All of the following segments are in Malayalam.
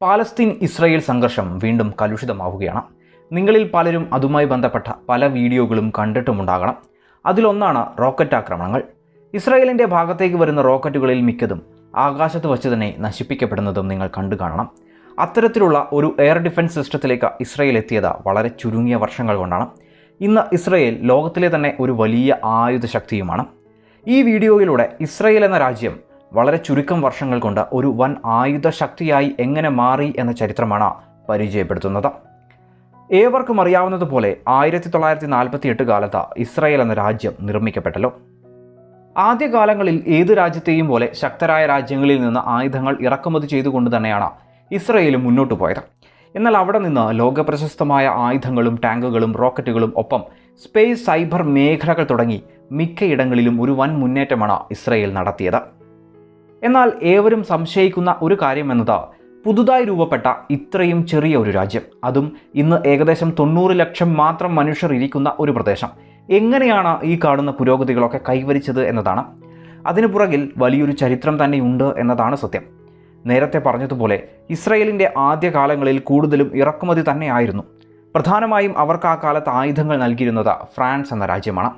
പാലസ്തീൻ ഇസ്രായേൽ സംഘർഷം വീണ്ടും കലുഷിതമാവുകയാണ്. നിങ്ങളിൽ പലരും അതുമായി ബന്ധപ്പെട്ട പല വീഡിയോകളും കണ്ടിട്ടുമുണ്ടാകണം. അതിലൊന്നാണ് റോക്കറ്റ് ആക്രമണങ്ങൾ. ഇസ്രായേലിൻ്റെ ഭാഗത്തേക്ക് വരുന്ന റോക്കറ്റുകളിൽ മിക്കതും ആകാശത്ത് വച്ച് തന്നെ നശിപ്പിക്കപ്പെടുന്നതും നിങ്ങൾ കണ്ടു കാണണം. അത്തരത്തിലുള്ള ഒരു എയർ ഡിഫൻസ് സിസ്റ്റത്തിലേക്ക് ഇസ്രായേൽ എത്തിയത് വളരെ ചുരുങ്ങിയ വർഷങ്ങൾ കൊണ്ടാണ്. ഇന്ന് ഇസ്രായേൽ ലോകത്തിലെ തന്നെ ഒരു വലിയ ആയുധ ശക്തിയുമാണ്. ഈ വീഡിയോയിലൂടെ ഇസ്രായേൽ എന്ന രാജ്യം വളരെ ചുരുക്കം വർഷങ്ങൾ കൊണ്ട് ഒരു വൻ ആയുധ ശക്തിയായി എങ്ങനെ മാറി എന്ന ചരിത്രമാണ് പരിചയപ്പെടുത്തുന്നത്. ഏവർക്കും അറിയാവുന്നതുപോലെ 1948 കാലത്ത് ഇസ്രായേൽ എന്ന രാജ്യം നിർമ്മിക്കപ്പെട്ടല്ലോ. ആദ്യകാലങ്ങളിൽ ഏത് രാജ്യത്തെയും പോലെ ശക്തരായ രാജ്യങ്ങളിൽ നിന്ന് ആയുധങ്ങൾ ഇറക്കുമതി ചെയ്തുകൊണ്ട് തന്നെയാണ് ഇസ്രായേൽ മുന്നോട്ട് പോയത്. എന്നാൽ അവിടെ നിന്ന് ലോകപ്രശസ്തമായ ആയുധങ്ങളും ടാങ്കുകളും റോക്കറ്റുകളും ഒപ്പം സ്പേസ് സൈബർ മേഖലകൾ തുടങ്ങി മിക്കയിടങ്ങളിലും ഒരു വൻ മുന്നേറ്റമാണ് ഇസ്രായേൽ നടത്തിയത്. എന്നാൽ ഏവരും സംശയിക്കുന്ന ഒരു കാര്യം എന്നത് പുതുതായി രൂപപ്പെട്ട ഇത്രയും ചെറിയ ഒരു രാജ്യം, അതും ഇന്ന് ഏകദേശം 90 ലക്ഷം മാത്രം മനുഷ്യർ ഇരിക്കുന്ന ഒരു പ്രദേശം, എങ്ങനെയാണ് ഈ കാണുന്ന പുരോഗതികളൊക്കെ കൈവരിച്ചത് എന്നതാണ്. അതിനു പുറകിൽ വലിയൊരു ചരിത്രം തന്നെയുണ്ട് എന്നതാണ് സത്യം. നേരത്തെ പറഞ്ഞതുപോലെ ഇസ്രായേലിൻ്റെ ആദ്യകാലങ്ങളിൽ കൂടുതലും ഇറക്കുമതി തന്നെയായിരുന്നു. പ്രധാനമായും അവർക്ക് ആ കാലത്ത് ആയുധങ്ങൾ നൽകിയിരുന്നത് ഫ്രാൻസ് എന്ന രാജ്യമാണ്.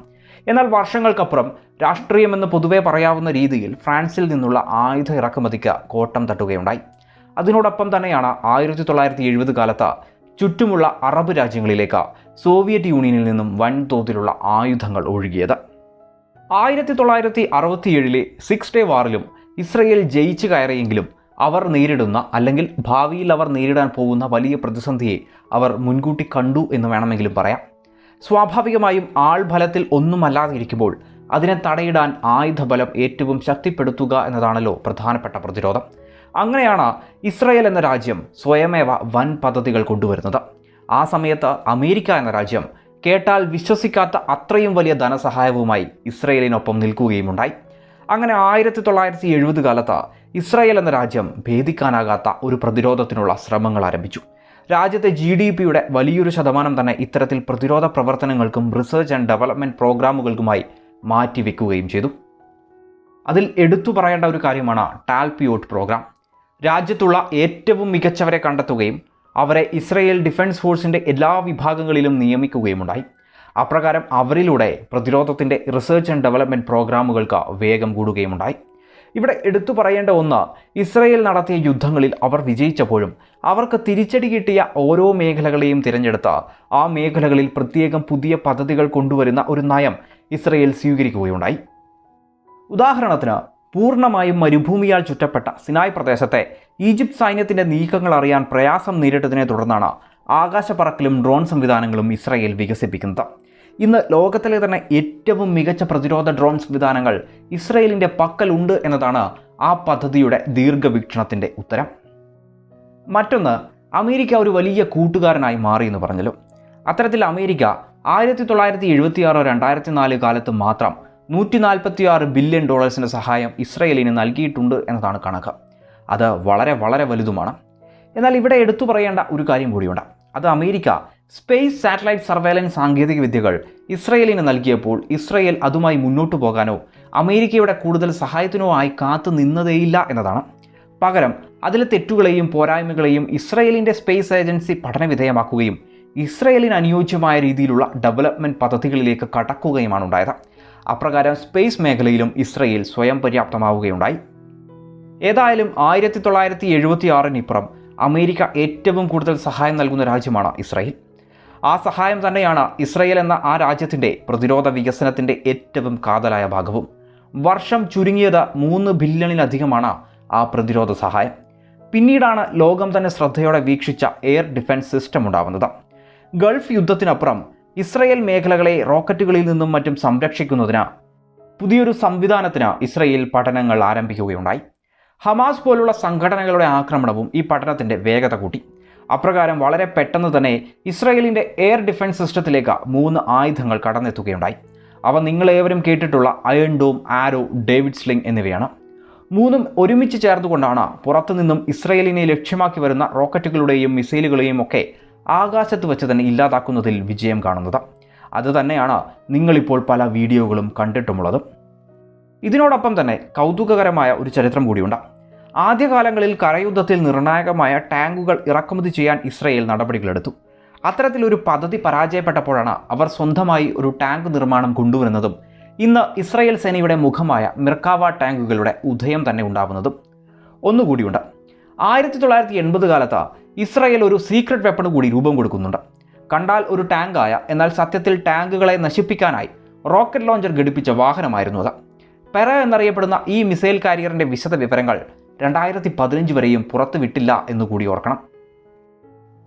എന്നാൽ വർഷങ്ങൾക്കപ്പുറം രാഷ്ട്രീയമെന്ന് പൊതുവെ പറയാവുന്ന രീതിയിൽ ഫ്രാൻസിൽ നിന്നുള്ള ആയുധ ഇറക്കുമതിക്ക് കോട്ടം തട്ടുകയുണ്ടായി. അതിനോടൊപ്പം തന്നെയാണ് 1970 കാലത്ത് ചുറ്റുമുള്ള അറബ് രാജ്യങ്ങളിലേക്ക് സോവിയറ്റ് യൂണിയനിൽ നിന്നും വൻതോതിലുള്ള ആയുധങ്ങൾ ഒഴുകിയത്. 1967 സിക്സ് ഡേ വാറിലും ഇസ്രായേൽ ജയിച്ചു കയറിയെങ്കിലും അവർ നേരിടുന്ന അല്ലെങ്കിൽ ഭാവിയിൽ അവർ നേരിടാൻ പോകുന്ന വലിയ പ്രതിസന്ധിയെ അവർ മുൻകൂട്ടി കണ്ടു എന്ന് വേണമെങ്കിലും പറയാം. സ്വാഭാവികമായും ആൾബലത്തിൽ ഒന്നുമല്ലാതെ ഇരിക്കുമ്പോൾ അതിനെ തടയിടാൻ ആയുധബലം ഏറ്റവും ശക്തിപ്പെടുത്തുക എന്നതാണല്ലോ പ്രധാനപ്പെട്ട പ്രതിരോധം. അങ്ങനെയാണ് ഇസ്രായേൽ എന്ന രാജ്യം സ്വയമേവ വൻ പദ്ധതികൾ കൊണ്ടുവരുന്നത്. ആ സമയത്ത് അമേരിക്ക എന്ന രാജ്യം കേട്ടാൽ വിശ്വസിക്കാത്ത അത്രയും വലിയ ധനസഹായവുമായി ഇസ്രായേലിനൊപ്പം നിൽക്കുകയുമുണ്ടായി. അങ്ങനെ 1970 കാലത്ത് ഇസ്രായേൽ എന്ന രാജ്യം ഭേദിക്കാനാകാത്ത ഒരു പ്രതിരോധത്തിനുള്ള ശ്രമങ്ങൾ ആരംഭിച്ചു. രാജ്യത്തെ GDPയുടെ വലിയൊരു ശതമാനം തന്നെ ഇത്തരത്തിൽ പ്രതിരോധ പ്രവർത്തനങ്ങൾക്കും റിസർച്ച് ആൻഡ് ഡെവലപ്മെൻറ്റ് പ്രോഗ്രാമുകൾക്കുമായി മാറ്റിവെക്കുകയും ചെയ്തു. അതിൽ എടുത്തു പറയേണ്ട ഒരു കാര്യമാണ് ടാൽപിയോട്ട് പ്രോഗ്രാം. രാജ്യത്തുള്ള ഏറ്റവും മികച്ചവരെ കണ്ടെത്തുകയും അവരെ ഇസ്രായേൽ ഡിഫൻസ് ഫോഴ്സിൻ്റെ എല്ലാ വിഭാഗങ്ങളിലും നിയമിക്കുകയുമുണ്ടായി. അപ്രകാരം അവരിലൂടെ പ്രതിരോധത്തിൻ്റെ റിസർച്ച് ആൻഡ് ഡെവലപ്മെൻറ്റ് പ്രോഗ്രാമുകൾക്ക് വേഗം കൂടുകയുമുണ്ടായി. ഇവിടെ എടുത്തു പറയേണ്ട ഒന്ന്, ഇസ്രായേൽ നടത്തിയ യുദ്ധങ്ങളിൽ അവർ വിജയിച്ചപ്പോഴും അവർക്ക് തിരിച്ചടി കിട്ടിയ ഓരോ മേഖലകളെയും തിരഞ്ഞെടുത്ത് ആ മേഖലകളിൽ പ്രത്യേകം പുതിയ പദ്ധതികൾ കൊണ്ടുവരുന്ന ഒരു നയം ഇസ്രായേൽ സ്വീകരിക്കുകയുണ്ടായി. ഉദാഹരണത്തിന്, പൂർണ്ണമായും മരുഭൂമിയാൽ ചുറ്റപ്പെട്ട സിനായ് പ്രദേശത്തെ ഈജിപ്ത് സൈന്യത്തിൻ്റെ നീക്കങ്ങൾ അറിയാൻ പ്രയാസം നേരിട്ടതിനെ തുടർന്നാണ് ആകാശപ്പറക്കലും ഡ്രോൺ സംവിധാനങ്ങളും ഇസ്രായേൽ വികസിപ്പിക്കുന്നത്. ഇന്ന് ലോകത്തിലെ തന്നെ ഏറ്റവും മികച്ച പ്രതിരോധ ഡ്രോൺ സംവിധാനങ്ങൾ ഇസ്രായേലിൻ്റെ പക്കലുണ്ട് എന്നതാണ് ആ പദ്ധതിയുടെ ദീർഘവീക്ഷണത്തിൻ്റെ ഉത്തരം. മറ്റൊന്ന്, അമേരിക്ക ഒരു വലിയ കൂട്ടുകാരനായി മാറി എന്ന് പറഞ്ഞല്ലോ. അത്തരത്തിൽ അമേരിക്ക 1976-2004 കാലത്ത് മാത്രം $146 ബില്യൺ സഹായം ഇസ്രായേലിന് നൽകിയിട്ടുണ്ട് എന്നതാണ് കണക്ക്. അത് വളരെ വളരെ വലുതുമാണ്. എന്നാൽ ഇവിടെ എടുത്തു പറയേണ്ട ഒരു കാര്യം കൂടിയുണ്ട്. അത് അമേരിക്ക സ്പേസ് സാറ്റലൈറ്റ് സർവേലൻസ് സാങ്കേതിക വിദ്യകൾ ഇസ്രായേലിന് നൽകിയപ്പോൾ ഇസ്രായേൽ അതുമായി മുന്നോട്ടു പോകാനോ അമേരിക്കയുടെ കൂടുതൽ സഹായത്തിനോ ആയി കാത്തു നിന്നതേയില്ല എന്നതാണ്. പകരം അതിലെ തെറ്റുകളെയും പോരായ്മകളെയും ഇസ്രായേലിൻ്റെ സ്പേസ് ഏജൻസി പഠനവിധേയമാക്കുകയും ഇസ്രായേലിന് അനുയോജ്യമായ രീതിയിലുള്ള ഡെവലപ്മെൻറ്റ് പദ്ധതികളിലേക്ക് കടക്കുകയുമാണ് ഉണ്ടായത്. അപ്രകാരം സ്പേസ് മേഖലയിലും ഇസ്രായേൽ സ്വയം പര്യാപ്തമാവുകയുണ്ടായി. ഏതായാലും 1976-ഇപ്പുറം അമേരിക്ക ഏറ്റവും കൂടുതൽ സഹായം നൽകുന്ന രാജ്യമാണ് ഇസ്രായേൽ. ആ സഹായം തന്നെയാണ് ഇസ്രായേൽ എന്ന ആ രാജ്യത്തിൻ്റെ പ്രതിരോധ വികസനത്തിൻ്റെ ഏറ്റവും കാതലായ ഭാഗവും. വർഷം ചുരുങ്ങിയത് $3 ബില്യണിലധികമാണ് ആ പ്രതിരോധ സഹായം. പിന്നീടാണ് ലോകം തന്നെ ശ്രദ്ധയോടെ വീക്ഷിച്ച എയർ ഡിഫൻസ് സിസ്റ്റം ഉണ്ടാവുന്നത്. ഗൾഫ് യുദ്ധത്തിനപ്പുറം ഇസ്രായേൽ മേഖലകളെ റോക്കറ്റുകളിൽ നിന്നും മറ്റും സംരക്ഷിക്കുന്നതിന് പുതിയൊരു സംവിധാനത്തിന് ഇസ്രായേൽ പഠനങ്ങൾ ആരംഭിക്കുകയുണ്ടായി. ഹമാസ് പോലുള്ള സംഘടനകളുടെ ആക്രമണവും ഈ പഠനത്തിൻ്റെ വേഗത കൂട്ടി. അപ്രകാരം വളരെ പെട്ടെന്ന് തന്നെ ഇസ്രായേലിൻ്റെ എയർ ഡിഫൻസ് സിസ്റ്റത്തിലേക്ക് 3 ആയുധങ്ങൾ കടന്നെത്തുകയുണ്ടായി. അവ നിങ്ങളേവരും കേട്ടിട്ടുള്ള അയൺ ഡോം, ആരോ, ഡേവിഡ് സ്ലിംഗ് എന്നിവയാണ്. 3ഉം ഒരുമിച്ച് ചേർന്നുകൊണ്ടാണ് പുറത്തുനിന്നും ഇസ്രായേലിനെ ലക്ഷ്യമാക്കി വരുന്ന റോക്കറ്റുകളുടെയും മിസൈലുകളെയും ഒക്കെ ആകാശത്ത് വെച്ച് തന്നെ ഇല്ലാതാക്കുന്നതിൽ വിജയം കാണുന്നത്. അതുതന്നെയാണ് നിങ്ങളിപ്പോൾ പല വീഡിയോകളും കണ്ടിട്ടുമുള്ളത്. ഇതിനോടൊപ്പം തന്നെ കൗതുകകരമായ ഒരു ചരിത്രം കൂടിയുണ്ട്. ആദ്യകാലങ്ങളിൽ കരയുദ്ധത്തിൽ നിർണായകമായ ടാങ്കുകൾ ഇറക്കുമതി ചെയ്യാൻ ഇസ്രയേൽ നടപടികളെടുത്തു. അത്തരത്തിലൊരു പദ്ധതി പരാജയപ്പെട്ടപ്പോഴാണ് അവർ സ്വന്തമായി ഒരു ടാങ്ക് നിർമ്മാണം കൊണ്ടുവരുന്നതും ഇന്ന് ഇസ്രയേൽ സേനയുടെ മുഖമായ മിർക്കാവ ടാങ്കുകളുടെ ഉദയം തന്നെ ഉണ്ടാവുന്നതും. ഒന്നുകൂടിയുണ്ട്. 1980 കാലത്ത് ഇസ്രയേൽ ഒരു സീക്രട്ട് വെപ്പൺ കൂടി രൂപം കൊടുക്കുന്നുണ്ട്. കണ്ടാൽ ഒരു ടാങ്കായ എന്നാൽ സത്യത്തിൽ ടാങ്കുകളെ നശിപ്പിക്കാനായി റോക്കറ്റ് ലോഞ്ചർ ഘടിപ്പിച്ച വാഹനമായിരുന്നു അത്. പെറ എന്നറിയപ്പെടുന്ന ഈ മിസൈൽ കാരിയറിൻ്റെ വിശദ വിവരങ്ങൾ 2015 വരെയും പുറത്തുവിട്ടില്ല എന്നുകൂടി ഓർക്കണം.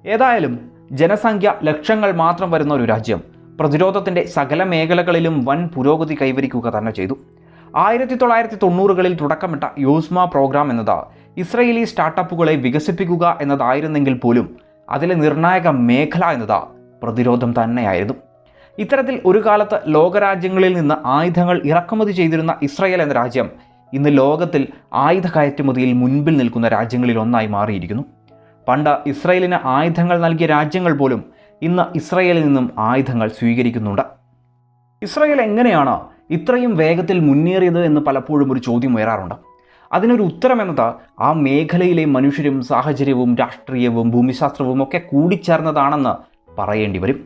ഏതായാലും ജനസംഖ്യ ലക്ഷങ്ങൾ മാത്രം വരുന്ന ഒരു രാജ്യം പ്രതിരോധത്തിൻ്റെ സകല മേഖലകളിലും വൻ പുരോഗതി കൈവരിക്കുക തന്നെ ചെയ്തു. 1990കളിൽ തുടക്കമിട്ട യോസ്മ പ്രോഗ്രാം എന്നത് ഇസ്രയേലി സ്റ്റാർട്ടപ്പുകളെ വികസിപ്പിക്കുക എന്നതായിരുന്നെങ്കിൽ പോലും അതിലെ നിർണായക മേഖല എന്നത് പ്രതിരോധം തന്നെയായിരുന്നു. ഇത്തരത്തിൽ ഒരു കാലത്ത് ലോകരാജ്യങ്ങളിൽ നിന്ന് ആയുധങ്ങൾ ഇറക്കുമതി ചെയ്തിരുന്ന ഇസ്രയേൽ എന്ന രാജ്യം ഇന്ന് ലോകത്തിൽ ആയുധ കയറ്റുമതിയിൽ മുൻപിൽ നിൽക്കുന്ന രാജ്യങ്ങളിൽ ഒന്നായി മാറിയിരിക്കുന്നു. പണ്ട് ഇസ്രയേലിന് ആയുധങ്ങൾ നൽകിയ രാജ്യങ്ങൾ പോലും ഇന്ന് ഇസ്രയേലിൽ നിന്നും ആയുധങ്ങൾ സ്വീകരിക്കുന്നുണ്ട്. ഇസ്രയേൽ എങ്ങനെയാണ് ഇത്രയും വേഗത്തിൽ മുന്നേറിയത് എന്ന് പലപ്പോഴും ഒരു ചോദ്യം ഉയരാറുണ്ട്. അതിനൊരു ഉത്തരമെന്നത് ആ മേഖലയിലെ മനുഷ്യരും സാഹചര്യവും രാഷ്ട്രീയവും ഭൂമിശാസ്ത്രവും ഒക്കെ കൂടിച്ചേർന്നതാണെന്ന് പറയേണ്ടി വരും.